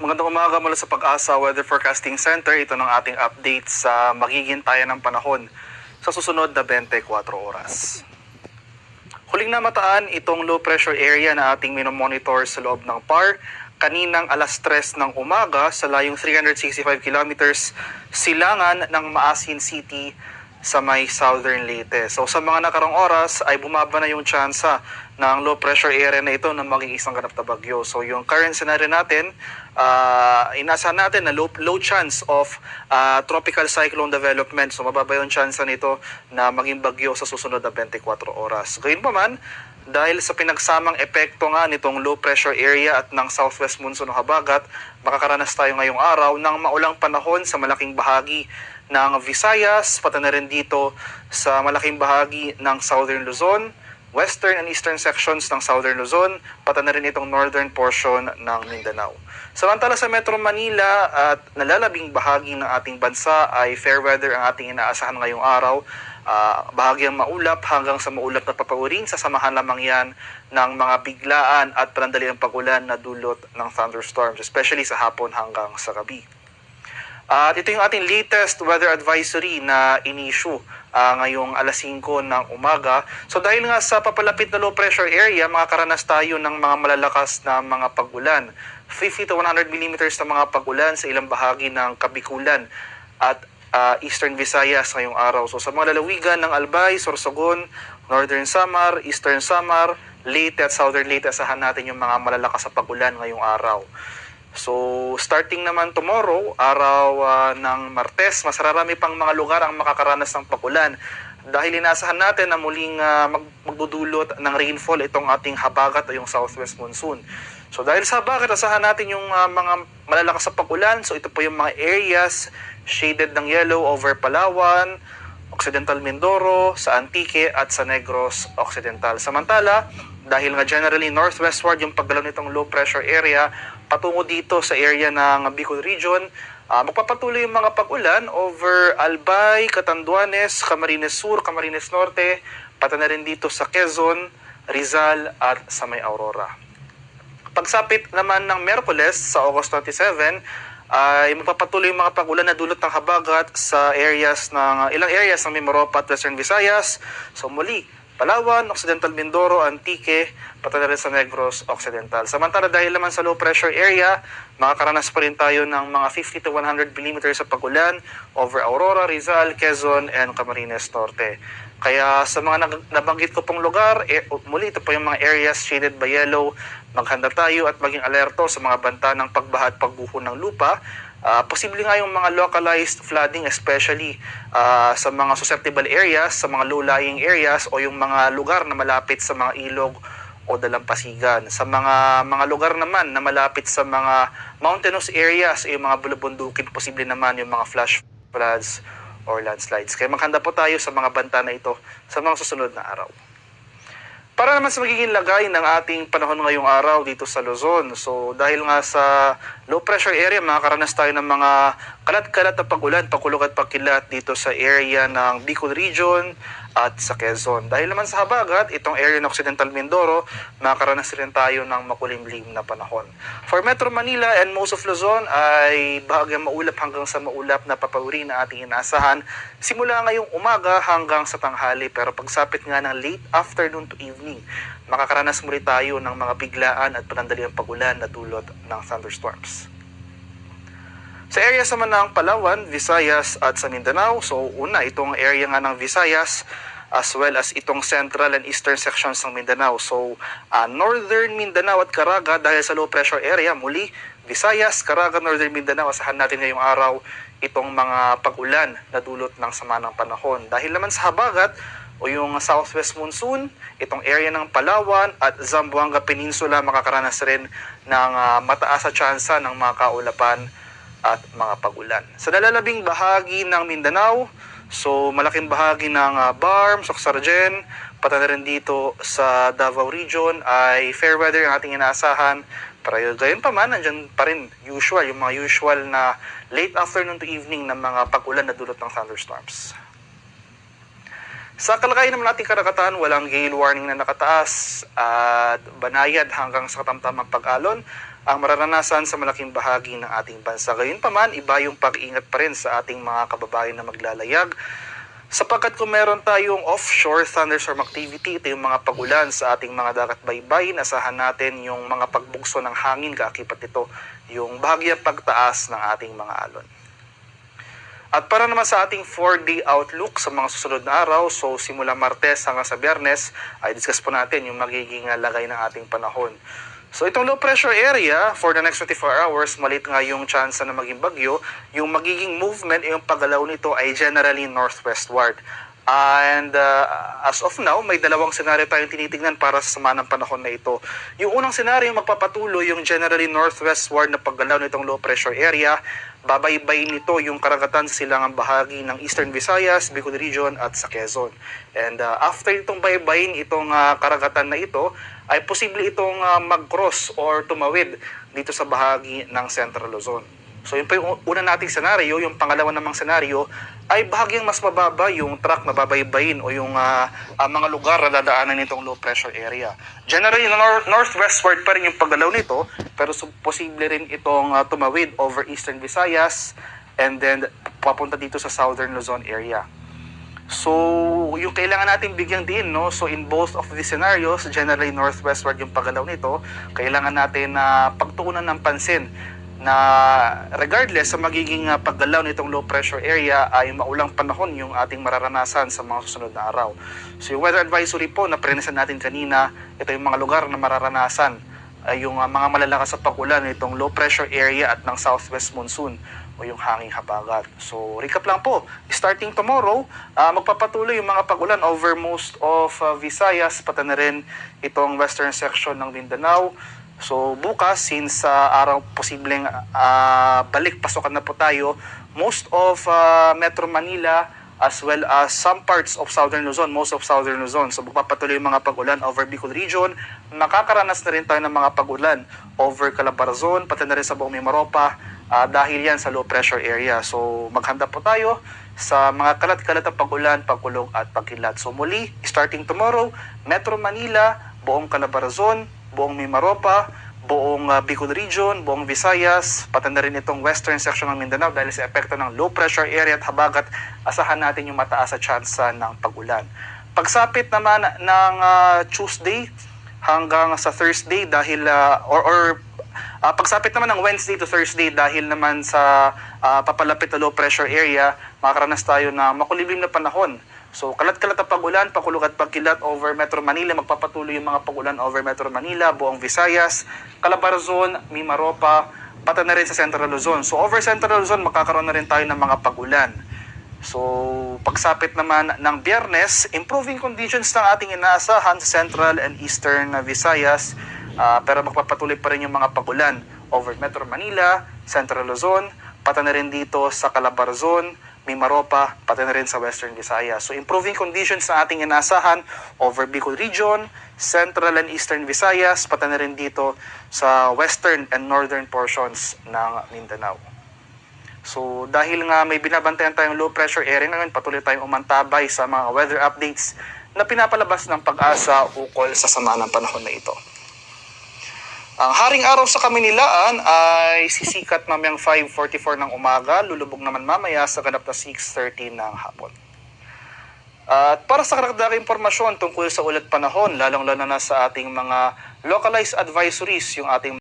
Magandang umaga mula sa Pag-asa Weather Forecasting Center. Ito ng ating update sa magiging tayan ng panahon sa susunod na 24 oras. Huling namataan itong low pressure area na ating minomonitor sa loob ng PAR kaninang alas 3 ng umaga sa layong 365 kilometers silangan ng Maasin City sa may Southern Leyte. So sa mga nakarang oras ay bumaba na yung tsansa ng low pressure area na ito na maging isang ganap na bagyo. So yung current scenario natin, inasahan natin na low chance of tropical cyclone development. So mababa yung chance nito na maging bagyo sa susunod na 24 oras. Gayunpaman, dahil sa pinagsamang epekto nga nitong low pressure area at ng southwest monsoon o habagat, makakaranas tayo ngayong araw ng maulang panahon sa malaking bahagi ng Visayas, pati na rin dito sa malaking bahagi ng Southern Luzon, Western and Eastern sections ng Southern Luzon, pati na rin itong northern portion ng Mindanao. Samantala sa Metro Manila at nalalabing bahagi ng ating bansa ay fair weather ang ating inaasahan ngayong araw. Bahagyang maulap hanggang sa maulap na papauring, sasamahan lamang yan ng mga biglaan at panandaliang pagulan na dulot ng thunderstorms, especially sa hapon hanggang sa gabi. At ito yung ating latest weather advisory na in-issue ngayong alas 5 ng umaga. So dahil nga sa papalapit na low pressure area, makakaranas tayo ng mga malalakas na mga pag-ulan. 50 to 100 millimeters na mga pag-ulan sa ilang bahagi ng Kabikulan at Eastern Visayas ngayong araw. So sa mga lalawigan ng Albay, Sorsogon, Northern Samar, Eastern Samar, Leyte at Southern Leyte, asahan natin yung mga malalakas na pag-ulan ngayong araw. So, starting naman tomorrow, araw ng Martes, mas marami pang mga lugar ang makakaranas ng pag-ulan dahil inaasahan natin na muling magdudulot ng rainfall itong ating habagat o yung southwest monsoon. So, dahil sa habagat, asahan natin yung mga malalakas na pag-ulan. So, ito po yung mga areas shaded ng yellow over Palawan, Occidental Mindoro, sa Antique at sa Negros Occidental. Samantala, dahil nga generally northwestward yung paggalaw nitong low pressure area patungo dito sa area ng Bicol region, magpapatuloy yung mga pag-ulan over Albay, Catanduanes, Camarines Sur, Camarines Norte, pati na rin dito sa Quezon, Rizal at sa may Aurora. Pagsapit naman ng Miyerkules sa August 27, ay magpapatuloy yung mga pag-ulan na dulot ng habagat sa ilang areas ng Mimaropa at Western Visayas. So muli, Palawan, Occidental Mindoro, Antique, pati na rin sa Negros Occidental. Samantala dahil naman sa low pressure area, makakaranas pa rin tayo ng mga 50 to 100 millimeters sa pag-ulan over Aurora, Rizal, Quezon, and Camarines Norte. Kaya sa mga nabanggit ko pong lugar, muli ito po yung mga areas shaded by yellow. Maghanda tayo at maging alerto sa mga banta ng pagbaha at pagbuho ng lupa. Posible nga yung mga localized flooding, especially sa mga susceptible areas, sa mga low-lying areas o yung mga lugar na malapit sa mga ilog o dalampasigan. Sa mga lugar naman na malapit sa mga mountainous areas o yung mga bulubundukin, posible naman yung mga flash floods or landslides. Kaya maghanda po tayo sa mga banta na ito sa mga susunod na araw. Para naman sa magiging lagay ng ating panahon ngayong araw dito sa Luzon. So dahil nga sa low pressure area, makakaranas tayo ng mga kalat-kalat na pag-ulan, pagkulog at pagkilat dito sa area ng Bicol region at sa Quezon. Dahil naman sa habagat, itong area ng Occidental Mindoro, makakaranas rin tayo ng makulimlim na panahon. For Metro Manila and most of Luzon ay bahagyang maulap hanggang sa maulap na papauwi na ating inaasahan simula ngayong umaga hanggang sa tanghali. Pero pagsapit nga ng late afternoon to evening, makakaranas muli tayo ng mga biglaan at panandaliang pag-ulan na dulot ng thunderstorms. Sa area naman ng Palawan, Visayas at sa Mindanao, so una itong area nga ng Visayas as well as itong central and eastern sections ng Mindanao. So northern Mindanao at Caraga dahil sa low pressure area, muli Visayas, Caraga, northern Mindanao, asahan natin ngayong araw itong mga pag-ulan na dulot ng sama ng panahon. Dahil naman sa habagat o yung southwest monsoon, itong area ng Palawan at Zamboanga Peninsula makakaranas rin ng mataas na tsansa ng mga kaulapan at mga pag-ulan. Sa nalalabing bahagi ng Mindanao, so malaking bahagi ng Barm, Soxargen, pati na rin dito sa Davao region ay fair weather ang ating inaasahan. Pero gayon pa man, andyan pa rin yung mga usual na late afternoon to evening ng mga pag-ulan na dulot ng thunderstorms. Sa kalagayan naman nating karagatan, walang gale warning na nakataas at banayad hanggang sa katamtamang pag-alon ang mararanasan sa malaking bahagi ng ating bansa. Gayunpaman, iba yung pag-iingat pa rin sa ating mga kababayan na maglalayag. Sapagkat kung meron tayong offshore thunderstorm activity, ito yung mga pagulan sa ating mga dagat baybayin, asahan natin yung mga pagbugso ng hangin, kaakibat ito yung bahagyang pagtaas ng ating mga alon. At para naman sa ating 4-day outlook sa mga susunod na araw, so simula Martes hanggang sa Biyernes, ay discuss po natin yung magiging lagay ng ating panahon. So itong low pressure area, for the next 24 hours, maliit nga yung chance na maging bagyo. Yung magiging movement, yung paggalaw nito ay generally northwestward. And as of now, may dalawang senaryo tayong tinitingnan para sa sama ng panahon na ito. Yung unang senaryo, magpapatuloy yung generally northwestward na paggalaw nitong low pressure area. Babaybay nito yung karagatan sa silangang bahagi ng Eastern Visayas, Bicol Region at sa Quezon. And after itong baybayin itong karagatan na ito, ay posible itong mag-cross or tumawid dito sa bahagi ng Central Luzon. So yun po yung una nating senaryo. Yung pangalawa namang senaryo ay bahagyang mas mababa yung track na babaybayin o yung mga lugar na dadaanan nitong low pressure area. Generally, northwestward pa rin yung paggalaw nito, pero posible rin itong tumawid over Eastern Visayas and then papunta dito sa Southern Luzon area. So, yung kailangan natin bigyang din, no? So, in both of these scenarios, generally northwestward yung paggalaw nito, kailangan natin pagtuunan ng pansin na regardless sa magiging paggalaw nitong low pressure area ay maulang panahon yung ating mararanasan sa mga susunod na araw. So yung weather advisory po na prenisan natin kanina, ito yung mga lugar na mararanasan ay yung mga malalakas sa pag-ulan nitong low pressure area at ng southwest monsoon o yung hanging habagat. So recap lang po, starting tomorrow, magpapatuloy yung mga pag-ulan over most of Visayas, pati na rin itong western section ng Mindanao. So bukas, since araw posibleng balik pasokan na po tayo, most of Metro Manila as well as some parts of Southern Luzon, most of Southern Luzon. So magpapatuloy yung mga pag-ulan over Bicol Region. Makakaranas na rin tayo ng mga pag-ulan over Calabarzon, pati na rin sa buong Mimaropa dahil yan sa low pressure area. So maghanda po tayo sa mga kalat-kalat na pag-ulan, pagkulog at pagkilat. So muli, starting tomorrow, Metro Manila, buong Calabarzon, buong Mimaropa, buong Bicol Region, buong Visayas, pati na rin itong western section ng Mindanao dahil sa epekto ng low pressure area at habagat, asahan natin yung mataas sa tsansa ng pag-ulan. Pagsapit naman ng Tuesday hanggang sa Thursday dahil pagsapit naman ng Wednesday to Thursday dahil naman sa papalapit na low pressure area, makakaranas tayo na makulimlim na panahon. So, kalat-kalat na pag-ulan, pakulog at pagkilat over Metro Manila. Magpapatuloy yung mga pag-ulan over Metro Manila, buong Visayas, Calabarzon, Mimaropa, pati na rin sa Central Luzon. So, over Central Luzon, makakaroon na rin tayo ng mga pag-ulan. So, pagsapit naman ng Biyernes, improving conditions ng ating inaasahan sa Central and Eastern Visayas. Pero magpapatuloy pa rin yung mga pag-ulan over Metro Manila, Central Luzon, pati na rin dito sa Calabarzon, Mimaropa, pati na rin sa Western Visayas. So improving conditions na ating inaasahan over Bicol Region, Central and Eastern Visayas, pati na rin dito sa Western and Northern portions ng Mindanao. So dahil nga may binabantayan tayong low pressure area ngayon, patuloy tayong umantabay sa mga weather updates na pinapalabas ng Pag-asa ukol sa sama ng panahon na ito. Ang haring araw sa Kaminilaan ay sisikat mamayang 5:44 ng umaga, lulubog naman mamaya sa ganap na 6:30 ng hapon. At para sa karagdagang impormasyon tungkol sa ulat panahon, lalong-lalo na sa ating mga localized advisories, yung ating